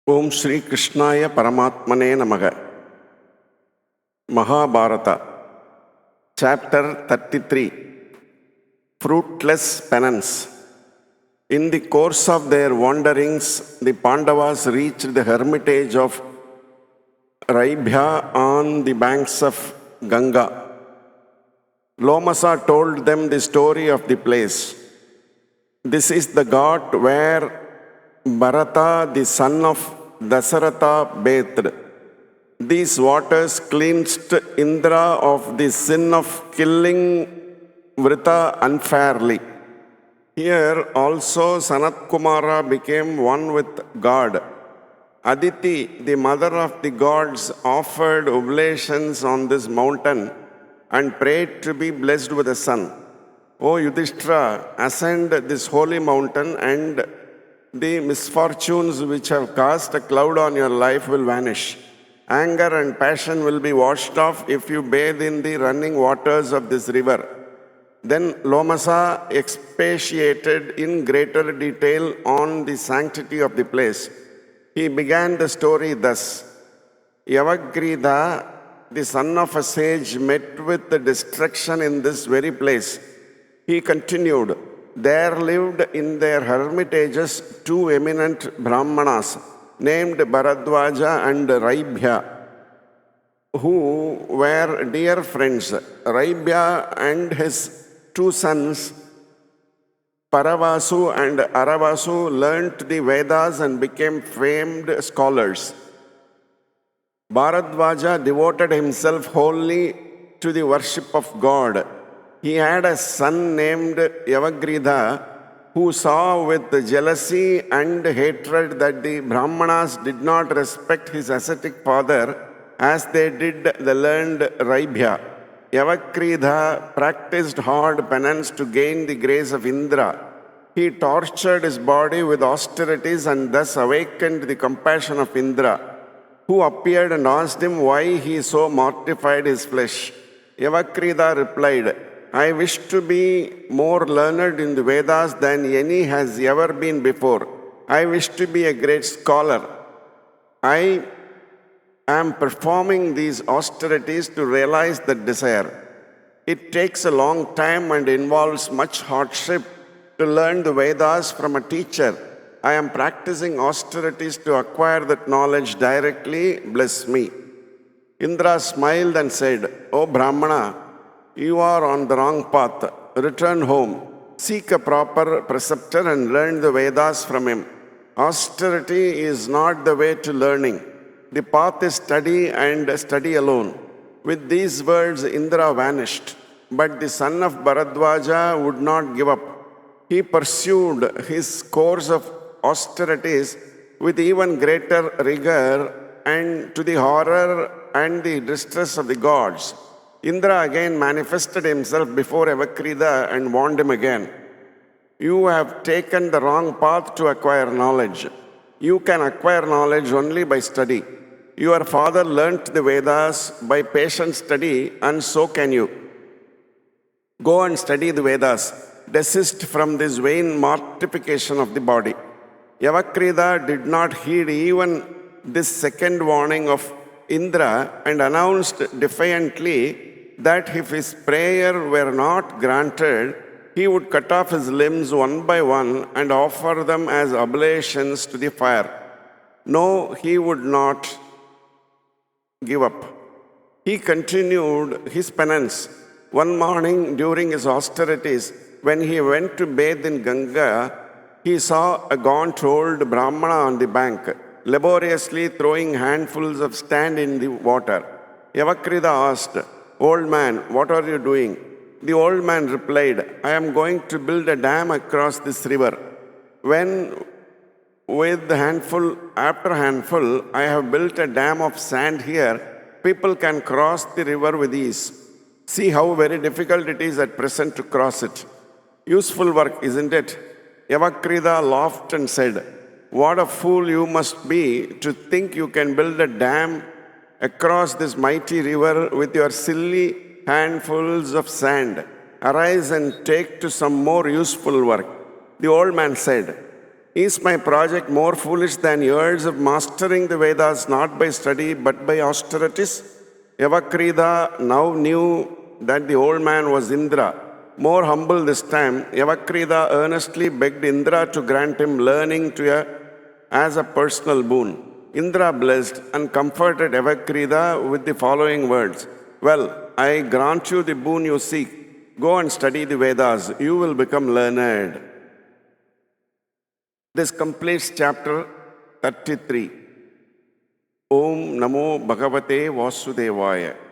Om Shri Krishnaya Paramatmane Namaha. Mahabharata, Chapter 33. Fruitless Penance. In the course of their wanderings, the Pandavas reached the hermitage of Raibhya on the banks of Ganga. Lomasa told them the story of the place. This is the ghat where Bharata, the son of Dasaratha, bathed. These waters cleansed Indra of the sin of killing Vrita unfairly. Here also Sanat Kumara became one with God. Aditi, the mother of the gods, offered oblations on this mountain and prayed to be blessed with a son. O Yudhishthira, ascend this holy mountain and the misfortunes which have cast a cloud on your life will vanish. Anger and passion will be washed off if you bathe in the running waters of this river. Then Lomasa expatiated in greater detail on the sanctity of the place. He began the story thus. Yavagrida, the son of a sage, met with the destruction in this very place. He continued, there lived in their hermitages two eminent Brahmanas named Bharadwaja and Raibhya, who were dear friends. Raibhya and his two sons, Paravasu and Aravasu, learnt the Vedas and became famed scholars. Bharadwaja devoted himself wholly to the worship of God. He had a son named Yavagrida, who saw with jealousy and hatred that the Brahmanas did not respect his ascetic father as they did the learned Raibhya. Yavagrida practiced hard penance to gain the grace of Indra. He tortured his body with austerities and thus awakened the compassion of Indra, who appeared and asked him why he so mortified his flesh. Yavagrida replied, I wish to be more learned in the Vedas than any has ever been before. I wish to be a great scholar. I am performing these austerities to realize that desire. It takes a long time and involves much hardship to learn the Vedas from a teacher. I am practicing austerities to acquire that knowledge directly. Bless me. Indra smiled and said, O Brahmana, you are on the wrong path. Return home. Seek a proper preceptor and learn the Vedas from him. Austerity is not the way to learning. The path is study and study alone. With these words, Indra vanished. But the son of Bharadwaja would not give up. He pursued his course of austerities with even greater rigor and to the horror and the distress of the gods. Indra again manifested himself before Yavagrida and warned him again. You have taken the wrong path to acquire knowledge. You can acquire knowledge only by study. Your father learnt the Vedas by patient study, and so can you. Go and study the Vedas. Desist from this vain mortification of the body. Yavagrida did not heed even this second warning of Indra and announced defiantly that if his prayer were not granted, he would cut off his limbs one by one and offer them as oblations to the fire. No, he would not give up. He continued his penance. One morning during his austerities, when he went to bathe in Ganga, he saw a gaunt old Brahmana on the bank, laboriously throwing handfuls of sand in the water. Yavagrida asked, Old man, what are you doing? The old man replied, I am going to build a dam across this river. When with handful after handful I have built a dam of sand here, people can cross the river with ease. See how very difficult it is at present to cross it. Useful work, isn't it? Yavagrida laughed and said, What a fool you must be to think you can build a dam across this mighty river with your silly handfuls of sand. Arise and take to some more useful work. The old man said, Is my project more foolish than years of mastering the Vedas, not by study but by austerities? Yavakrida now knew that the old man was Indra. More humble this time, Yavakrida earnestly begged Indra to grant him learning as a personal boon. Indra blessed and comforted Yavakrida with the following words. Well, I grant you the boon you seek. Go and study the Vedas. You will become learned. This completes chapter 33. Om Namo Bhagavate Vasudevaya.